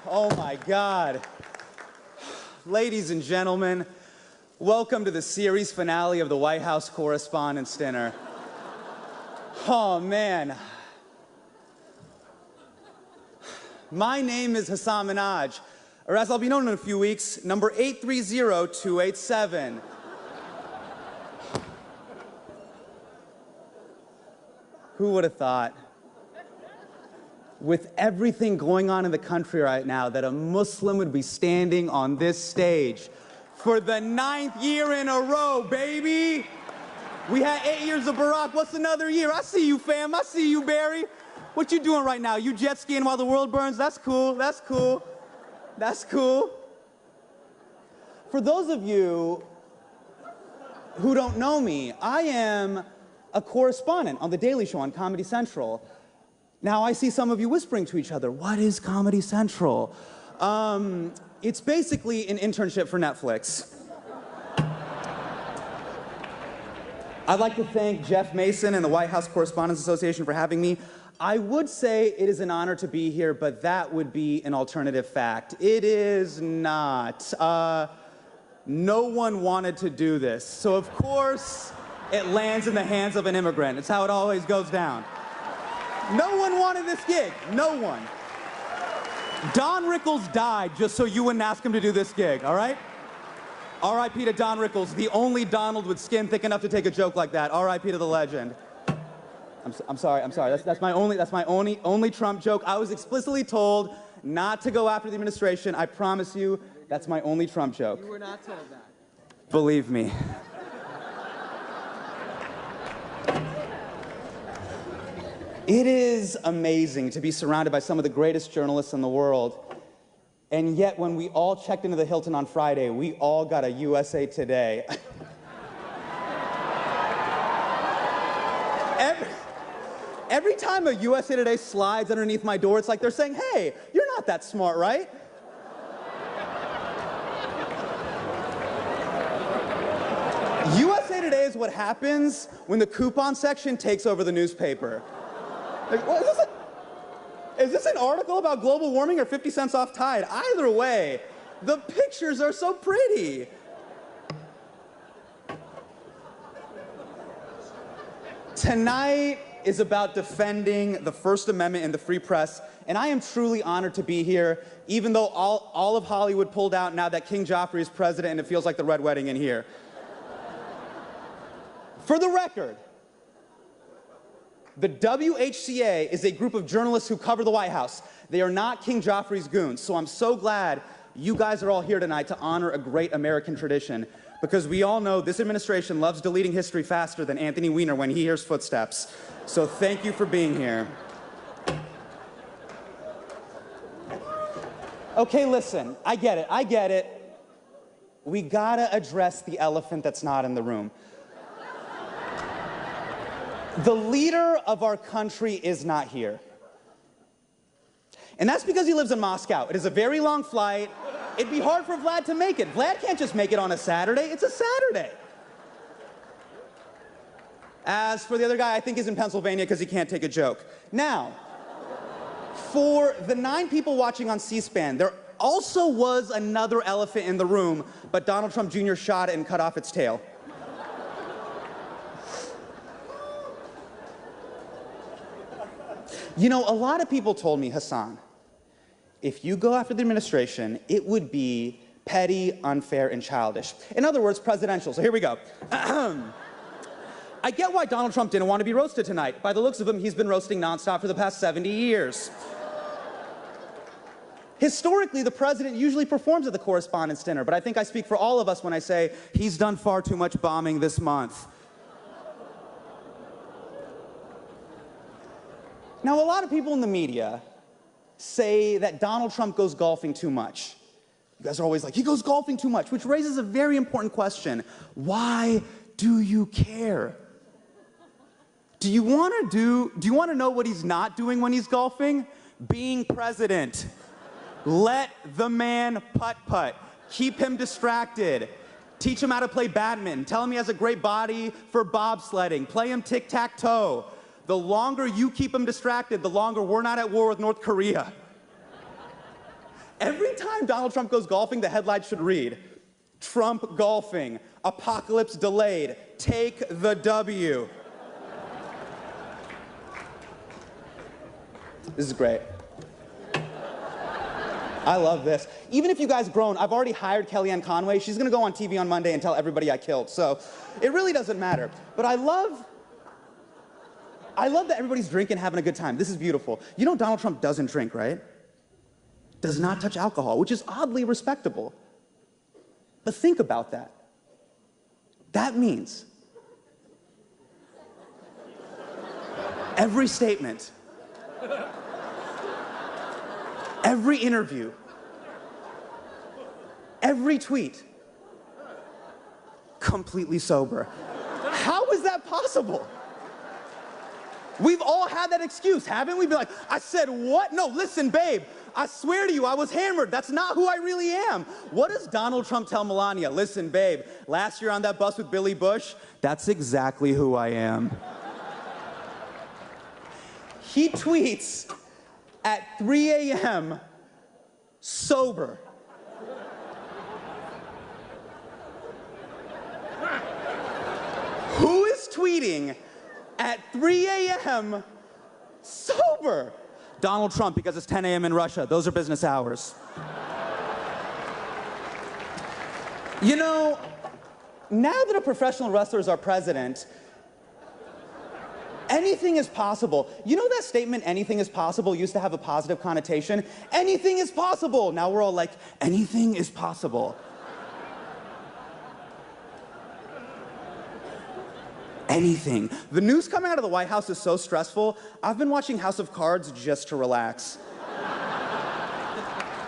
Oh my God. Ladies and gentlemen, welcome to the series finale of the White House Correspondents' Dinner. Oh man. My name is Hasan Minhaj, or as I'll be known in a few weeks, number 830287. Who would have thought, with everything going on in the country right now, that a Muslim would be standing on this stage for the 9th year in a row, baby? We had 8 years of Barack. What's another year? I see you, fam. I see you, Barry. What you doing right now? You jet skiing while the world burns? That's cool. That's cool. That's cool. For those of you who don't know me, I am a correspondent on The Daily Show on Comedy Central. Now, I see some of you whispering to each other, what is Comedy Central? It's basically an internship for Netflix. I'd like to thank Jeff Mason and the White House Correspondents Association for having me. I would say it is an honor to be here, but that would be an alternative fact. It is not. No one wanted to do this. So, of course, it lands in the hands of an immigrant. It's how it always goes down. No one wanted this gig. No one. Don Rickles died just so you wouldn't ask him to do this gig, all right? R.I.P. to Don Rickles, the only Donald with skin thick enough to take a joke like that. R.I.P. to the legend. I'm sorry. That's my only Trump joke. I was explicitly told not to go after the administration. I promise you, that's my only Trump joke. You were not told that. Believe me. It is amazing to be surrounded by some of the greatest journalists in the world. And yet, when we all checked into the Hilton on Friday, we all got a USA Today. Every time a USA Today slides underneath my door, it's like they're saying, hey, you're not that smart, right? USA Today is what happens when the coupon section takes over the newspaper. Like, what, is this an article about global warming or 50 cents off Tide? Either way, the pictures are so pretty. Tonight is about defending the First Amendment and the free press, and I am truly honored to be here, even though all of Hollywood pulled out now that King Joffrey is president and it feels like the Red Wedding in here. For the record, the WHCA is a group of journalists who cover the White House. They are not King Joffrey's goons, so I'm so glad you guys are all here tonight to honor a great American tradition, because we all know this administration loves deleting history faster than Anthony Weiner when he hears footsteps. So thank you for being here. Okay, listen, I get it. We gotta address the elephant that's not in the room. The leader of our country is not here. And that's because he lives in Moscow. It is a very long flight. It'd be hard for Vlad to make it. Vlad can't just make it on a Saturday. It's a Saturday. As for the other guy, I think he's in Pennsylvania because he can't take a joke. Now, for the 9 people watching on C-SPAN, there also was another elephant in the room, but Donald Trump Jr. shot it and cut off its tail. You know, a lot of people told me, Hasan, if you go after the administration, it would be petty, unfair, and childish. In other words, presidential. So here we go. I get why Donald Trump didn't want to be roasted tonight. By the looks of him, he's been roasting nonstop for the past 70 years. Historically, the president usually performs at the Correspondents' Dinner, but I think I speak for all of us when I say he's done far too much bombing this month. Now, a lot of people in the media say that Donald Trump goes golfing too much. You guys are always like, he goes golfing too much, which raises a very important question. Why do you care? Do you want to know what he's not doing when he's golfing? Being president. Let the man putt-putt. Keep him distracted. Teach him how to play badminton. Tell him he has a great body for bobsledding. Play him tic-tac-toe. The longer you keep him distracted, the longer we're not at war with North Korea. Every time Donald Trump goes golfing, the headline should read, Trump golfing, apocalypse delayed, take the W. This is great. I love this. Even if you guys grown, I've already hired Kellyanne Conway. She's gonna go on TV on Monday and tell everybody I killed, so it really doesn't matter. But I love that everybody's drinking, having a good time. This is beautiful. You know Donald Trump doesn't drink, right? Does not touch alcohol, which is oddly respectable. But think about that. That means every statement, every interview, every tweet, completely sober. How is that possible? We've all had that excuse, haven't we? Be like, I said what? No, listen, babe, I swear to you, I was hammered. That's not who I really am. What does Donald Trump tell Melania? Listen, babe, last year on that bus with Billy Bush, that's exactly who I am. He tweets at 3 a.m. sober. Who is tweeting at 3 a.m. sober? Donald Trump, because it's 10 a.m. in Russia. Those are business hours. You know, now that a professional wrestler is our president, anything is possible. You know that statement, anything is possible, used to have a positive connotation? Anything is possible. Now we're all like, anything is possible. Anything. The news coming out of the White House is so stressful, I've been watching House of Cards just to relax.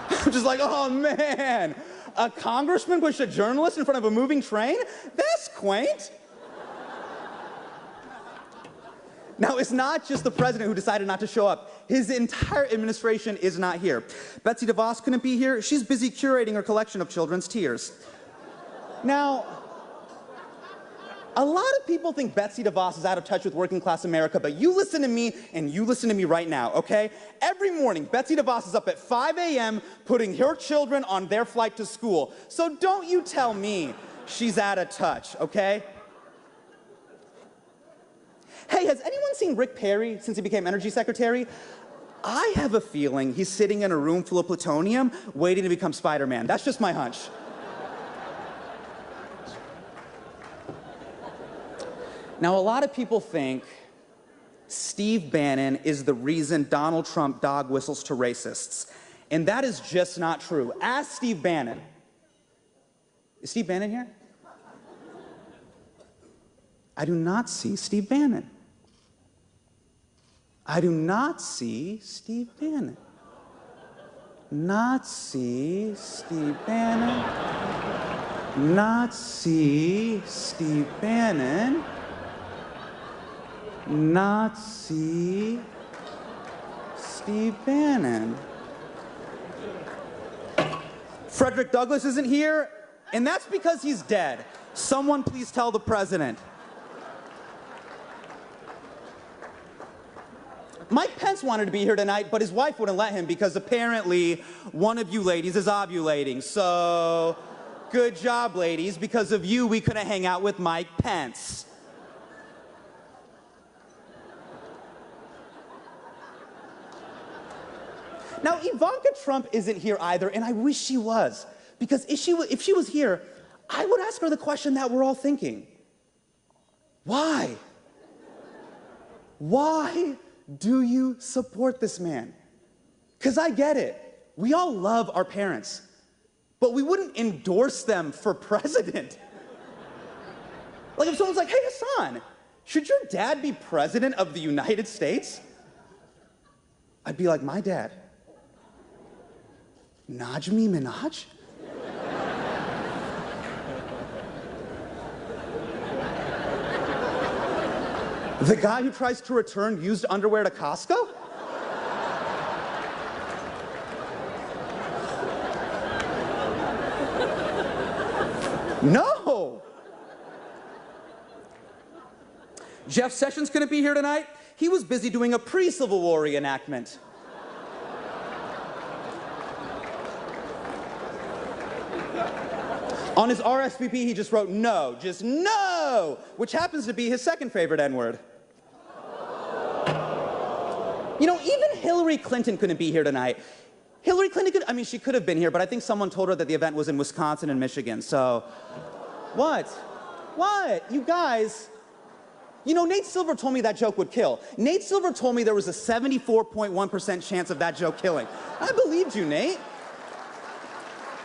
I'm just like, oh man, a congressman pushed a journalist in front of a moving train? That's quaint. Now, it's not just the president who decided not to show up. His entire administration is not here. Betsy DeVos couldn't be here. She's busy curating her collection of children's tears. Now, a lot of people think Betsy DeVos is out of touch with working class America, but you listen to me and you listen to me right now, okay? Every morning, Betsy DeVos is up at 5 a.m. putting her children on their flight to school. So don't you tell me she's out of touch, okay? Hey, has anyone seen Rick Perry since he became energy secretary? I have a feeling he's sitting in a room full of plutonium waiting to become Spider-Man. That's just my hunch. Now, a lot of people think Steve Bannon is the reason Donald Trump dog whistles to racists. And that is just not true. Ask Steve Bannon. Is Steve Bannon here? I do not see Steve Bannon. I do not see Steve Bannon. Not see Steve Bannon. Not see Steve Bannon. Not see Steve Bannon. Frederick Douglass isn't here, and that's because he's dead. Someone please tell the president. Mike Pence wanted to be here tonight, but his wife wouldn't let him because apparently one of you ladies is ovulating. So, good job, ladies. Because of you, we couldn't hang out with Mike Pence. Now, Ivanka Trump isn't here either, and I wish she was. Because if she was here, I would ask her the question that we're all thinking. Why? Why do you support this man? Because I get it. We all love our parents, but we wouldn't endorse them for president. Like if someone's like, hey, Hasan, should your dad be president of the United States? I'd be like, my dad? Najmi Minhaj? The guy who tries to return used underwear to Costco? No! Jeff Sessions couldn't be here tonight. He was busy doing a pre-Civil War reenactment. On his RSVP, he just wrote no, just no, which happens to be his second favorite N-word. You know, even Hillary Clinton couldn't be here tonight. Hillary Clinton she could have been here, but I think someone told her that the event was in Wisconsin and Michigan, so. What? What? You guys, you know, Nate Silver told me that joke would kill. Nate Silver told me there was a 74.1% chance of that joke killing. I believed you, Nate.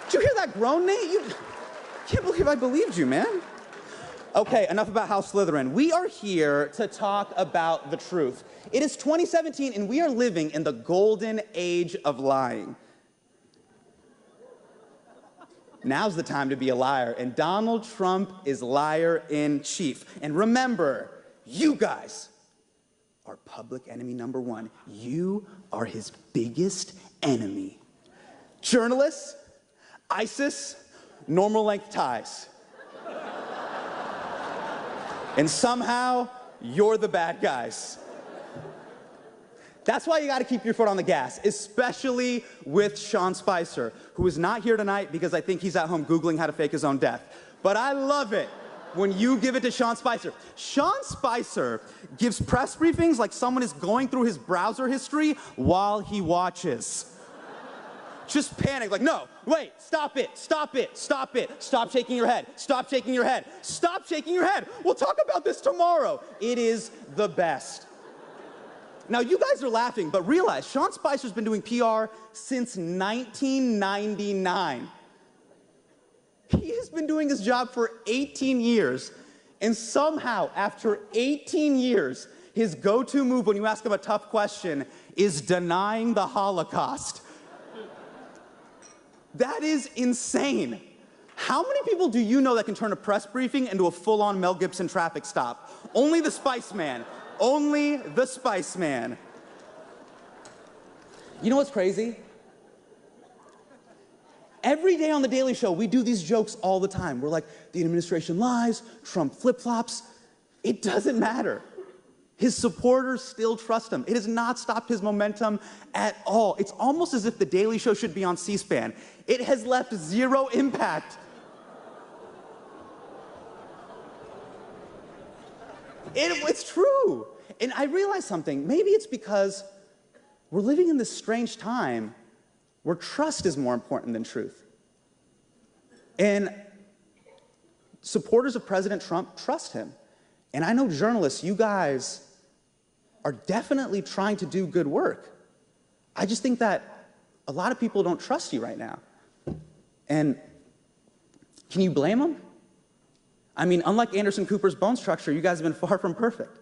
Did you hear that groan, Nate? You can't believe I believed you, man. Okay, enough about House Slytherin. We are here to talk about the truth. It is 2017, and we are living in the golden age of lying. Now's the time to be a liar, and Donald Trump is liar-in-chief. And remember, you guys are public enemy number one. You are his biggest enemy. Journalists, ISIS, normal-length ties. And somehow, you're the bad guys. That's why you gotta keep your foot on the gas, especially with Sean Spicer, who is not here tonight because I think he's at home Googling how to fake his own death. But I love it when you give it to Sean Spicer. Sean Spicer gives press briefings like someone is going through his browser history while he watches. Just panic, like, no, wait, stop it, stop it, stop it, stop shaking your head, stop shaking your head, stop shaking your head. We'll talk about this tomorrow. It is the best. Now, you guys are laughing, but realize Sean Spicer's been doing PR since 1999. He has been doing his job for 18 years, and somehow, after 18 years, his go-to move when you ask him a tough question is denying the Holocaust. That is insane. How many people do you know that can turn a press briefing into a full-on Mel Gibson traffic stop? Only the Spice Man. Only the Spice Man. You know what's crazy? Every day on The Daily Show, we do these jokes all the time. We're like, the administration lies, Trump flip-flops. It doesn't matter. His supporters still trust him. It has not stopped his momentum at all. It's almost as if The Daily Show should be on C-SPAN. It has left zero impact. It's true. And I realized something. Maybe it's because we're living in this strange time where trust is more important than truth. And supporters of President Trump trust him. And I know journalists, you guys are definitely trying to do good work. I just think that a lot of people don't trust you right now. And can you blame them? I mean, unlike Anderson Cooper's bone structure, you guys have been far from perfect.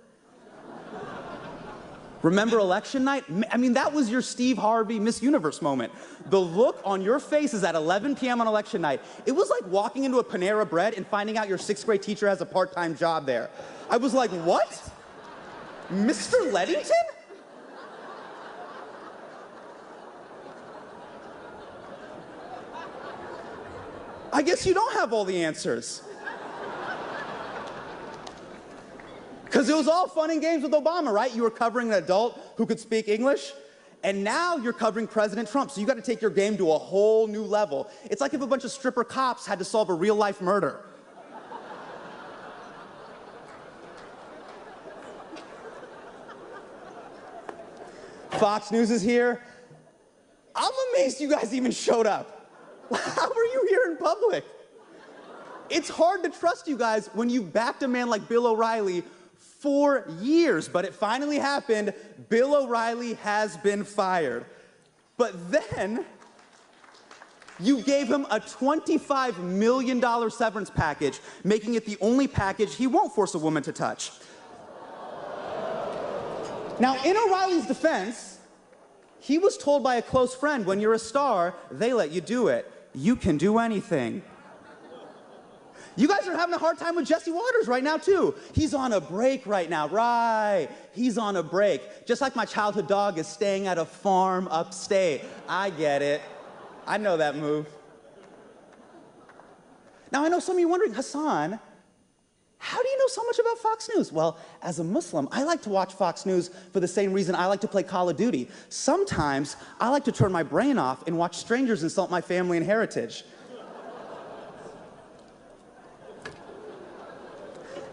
Remember election night? I mean, that was your Steve Harvey Miss Universe moment. The look on your faces at 11 p.m. on election night, it was like walking into a Panera Bread and finding out your 6th grade teacher has a part-time job there. I was like, what? Mr. Leddington? I guess you don't have all the answers. Because it was all fun and games with Obama, right? You were covering an adult who could speak English, and now you're covering President Trump, so you got to take your game to a whole new level. It's like if a bunch of stripper cops had to solve a real-life murder. Fox News is here. I'm amazed you guys even showed up. How are you here in public? It's hard to trust you guys when you backed a man like Bill O'Reilly for years, but it finally happened. Bill O'Reilly has been fired. But then, you gave him a $25 million severance package, making it the only package he won't force a woman to touch. Now, in O'Reilly's defense, he was told by a close friend, when you're a star, they let you do it. You can do anything. You guys are having a hard time with Jesse Waters right now, too. He's on a break right now, right? He's on a break. Just like my childhood dog is staying at a farm upstate. I get it. I know that move. Now, I know some of you are wondering, Hasan, how do you know so much about Fox News? Well, as a Muslim, I like to watch Fox News for the same reason I like to play Call of Duty. Sometimes, I like to turn my brain off and watch strangers insult my family and heritage.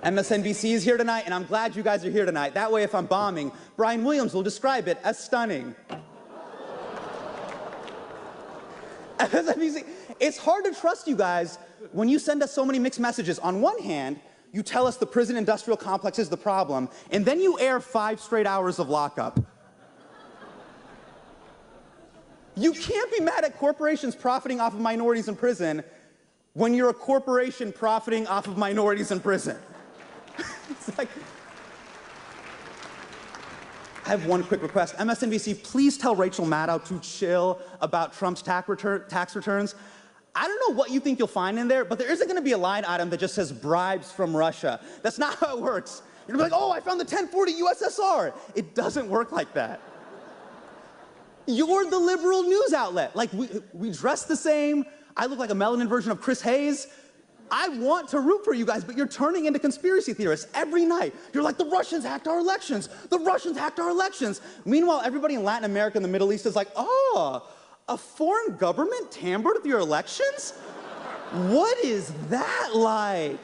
MSNBC is here tonight, and I'm glad you guys are here tonight. That way, if I'm bombing, Brian Williams will describe it as stunning. MSNBC, it's hard to trust you guys when you send us so many mixed messages. On one hand, you tell us the prison industrial complex is the problem, and then you air 5 straight hours of lockup. You can't be mad at corporations profiting off of minorities in prison when you're a corporation profiting off of minorities in prison. It's like, I have one quick request. MSNBC, please tell Rachel Maddow to chill about Trump's tax returns. I don't know what you think you'll find in there, but there isn't going to be a line item that just says bribes from Russia. That's not how it works. You're going to be like, oh, I found the 1040 USSR. It doesn't work like that. You're the liberal news outlet. Like, we dress the same. I look like a melanin version of Chris Hayes. I want to root for you guys, but you're turning into conspiracy theorists every night. You're like, the Russians hacked our elections. The Russians hacked our elections. Meanwhile, everybody in Latin America and the Middle East is like, oh, a foreign government tampered with your elections? What is that like?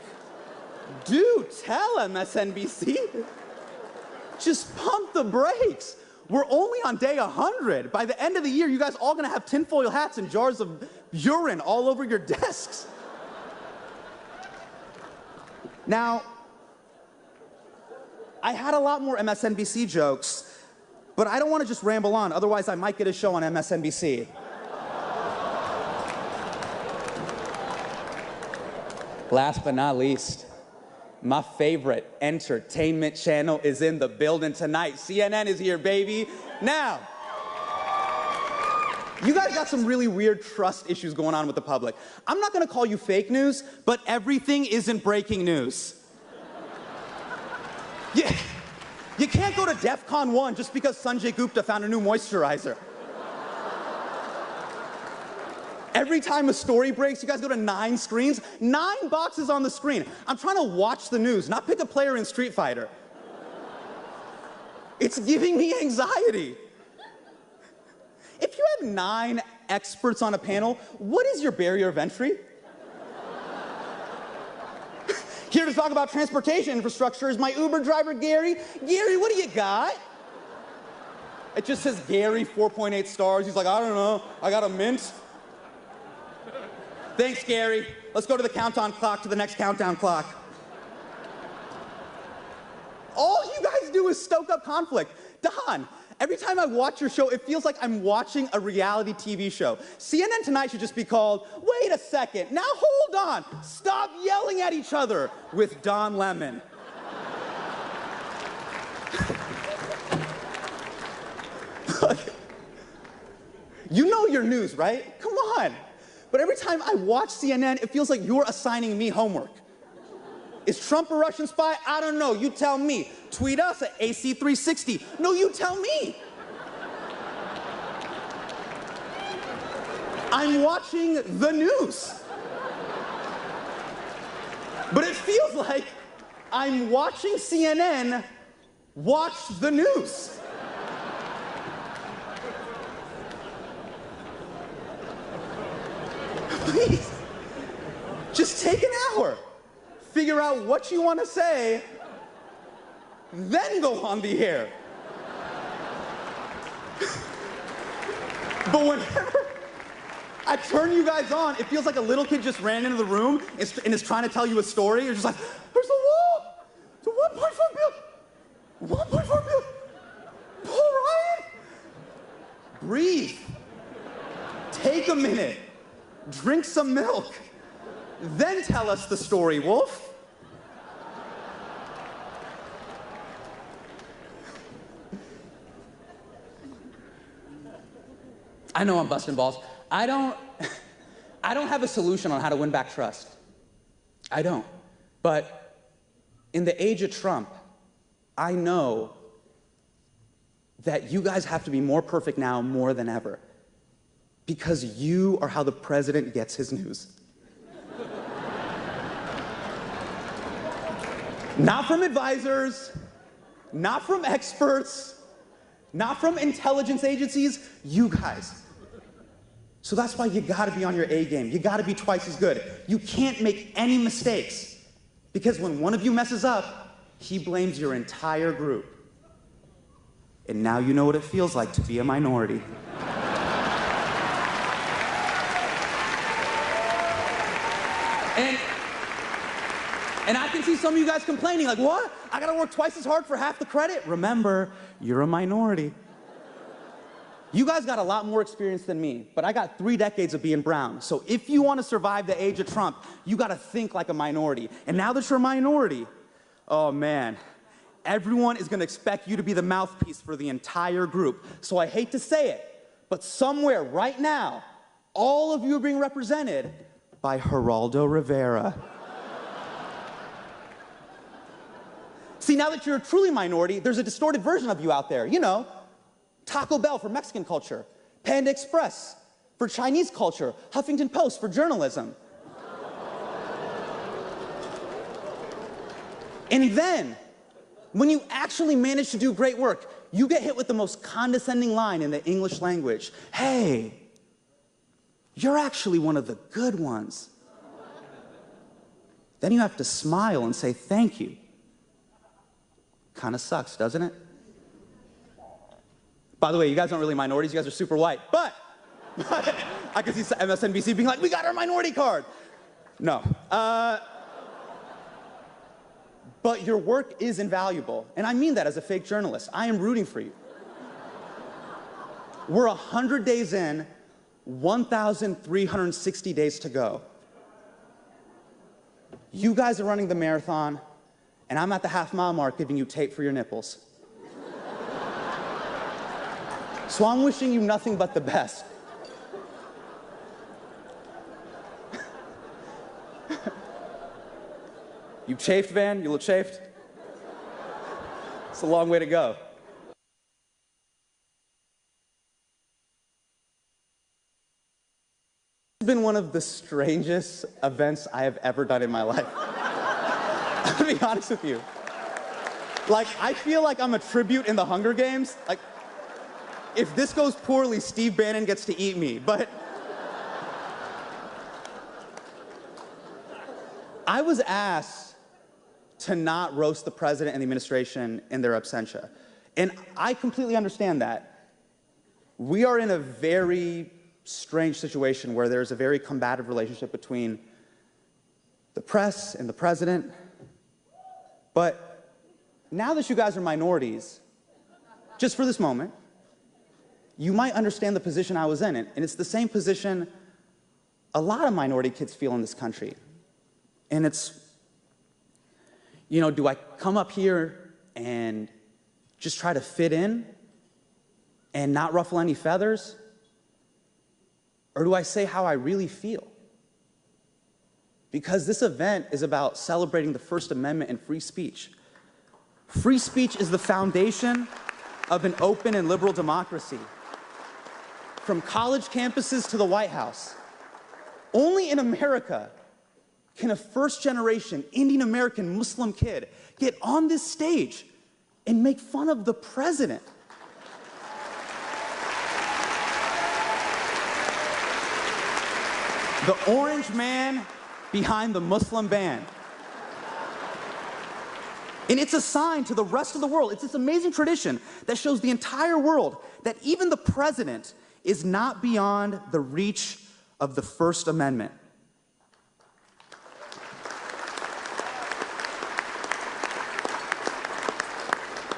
Do tell, MSNBC. Just pump the brakes. We're only on day 100. By the end of the year, you guys all gonna have tinfoil hats and jars of urine all over your desks. Now, I had a lot more MSNBC jokes, but I don't want to just ramble on, otherwise I might get a show on MSNBC. Last but not least, my favorite entertainment channel is in the building tonight. CNN is here, baby. Now, you guys got some really weird trust issues going on with the public. I'm not gonna call you fake news, but everything isn't breaking news. Yeah, you can't go to DEFCON 1 just because Sanjay Gupta found a new moisturizer. Every time a story breaks, you guys go to 9 screens, 9 boxes on the screen. I'm trying to watch the news, not pick a player in Street Fighter. It's giving me anxiety. If you have 9 experts on a panel, what is your barrier of entry? Here to talk about transportation infrastructure is my Uber driver, Gary. Gary, what do you got? It just says Gary, 4.8 stars. He's like, I don't know, I got a mint. Thanks, Gary. Let's go to the countdown clock to the next countdown clock. All you guys do is stoke up conflict. Don, every time I watch your show, it feels like I'm watching a reality TV show. CNN Tonight should just be called, wait a second, now hold on, stop yelling at each other with Don Lemon. You know your news, right? Come on. But every time I watch CNN, it feels like you're assigning me homework. Is Trump a Russian spy? I don't know. You tell me. Tweet us at AC360. No, you tell me. I'm watching the news. But it feels like I'm watching CNN watch the news. Please, just take an hour. Figure out what you want to say, then go on the air. But whenever I turn you guys on, it feels like a little kid just ran into the room and is trying to tell you a story. You're just like, there's a wall. It's a 1.4 billion. 1.4 billion. Paul Ryan. Breathe. Take a minute. Drink some milk. Then tell us the story, Wolf. I know I'm busting balls. I don't have a solution on how to win back trust. I don't. But in the age of Trump, I know that you guys have to be more perfect now more than ever. Because you are how the president gets his news. Not from advisors, not from experts, not from intelligence agencies, you guys. So that's why you gotta be on your A game. You gotta be twice as good. You can't make any mistakes. Because when one of you messes up, he blames your entire group. And now you know what it feels like to be a minority. And I can see some of you guys complaining, like, what? I gotta work twice as hard for half the credit? Remember, you're a minority. You guys got a lot more experience than me, but I got 3 decades of being brown. So if you want to survive the age of Trump, you got to think like a minority. And now that you're a minority, oh man, everyone is going to expect you to be the mouthpiece for the entire group. So I hate to say it, but somewhere right now, all of you are being represented by Geraldo Rivera. See, now that you're a truly minority, there's a distorted version of you out there, you know. Taco Bell for Mexican culture, Panda Express for Chinese culture, Huffington Post for journalism. And then, when you actually manage to do great work, you get hit with the most condescending line in the English language. Hey, you're actually one of the good ones. Then you have to smile and say thank you. Kind of sucks, doesn't it? By the way, you guys aren't really minorities, you guys are super white, but I can see MSNBC being like, we got our minority card. No. But your work is invaluable, and I mean that as a fake journalist. I am rooting for you. We're 100 days in, 1,360 days to go. You guys are running the marathon, and I'm at the half-mile mark giving you tape for your nipples. So I'm wishing you nothing but the best. You chafed, Van? You look chafed? It's a long way to go. It's been one of the strangest events I have ever done in my life. I'm gonna be honest with you. Like, I feel like I'm a tribute in the Hunger Games. Like, if this goes poorly, Steve Bannon gets to eat me, but I was asked to not roast the president and the administration in their absentia. And I completely understand that. We are in a very strange situation where there's a very combative relationship between the press and the president. But now that you guys are minorities, just for this moment, you might understand the position I was in, and it's the same position a lot of minority kids feel in this country. And it's, you know, do I come up here and just try to fit in and not ruffle any feathers? Or do I say how I really feel? Because this event is about celebrating the First Amendment and free speech. Free speech is the foundation of an open and liberal democracy. From college campuses to the White House. Only in America can a first-generation Indian American Muslim kid get on this stage and make fun of the president. The orange man behind the Muslim band. And it's a sign to the rest of the world. It's this amazing tradition that shows the entire world that even the president is not beyond the reach of the First Amendment.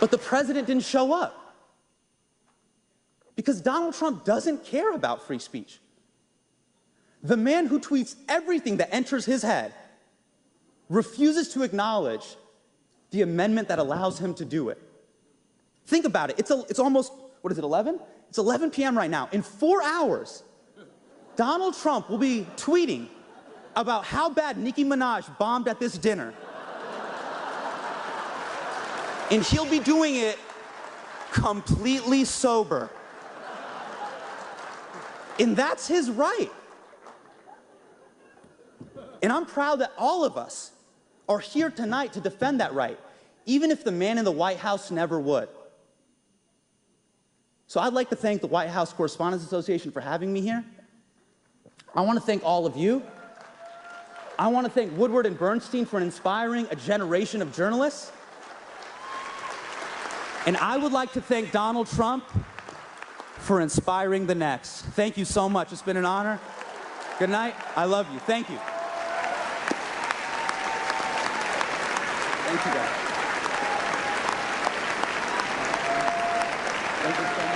But the president didn't show up because Donald Trump doesn't care about free speech. The man who tweets everything that enters his head refuses to acknowledge the amendment that allows him to do it. Think about it. It's almost, what is it, 11? It's 11 p.m. right now. In 4 hours, Donald Trump will be tweeting about how bad Nicki Minaj bombed at this dinner. And he'll be doing it completely sober. And that's his right. And I'm proud that all of us are here tonight to defend that right, even if the man in the White House never would. So I'd like to thank the White House Correspondents Association for having me here. I want to thank all of you. I want to thank Woodward and Bernstein for inspiring a generation of journalists. And I would like to thank Donald Trump for inspiring the next. Thank you so much. It's been an honor. Good night. I love you. Thank you. Thank you, guys. Thank you so much.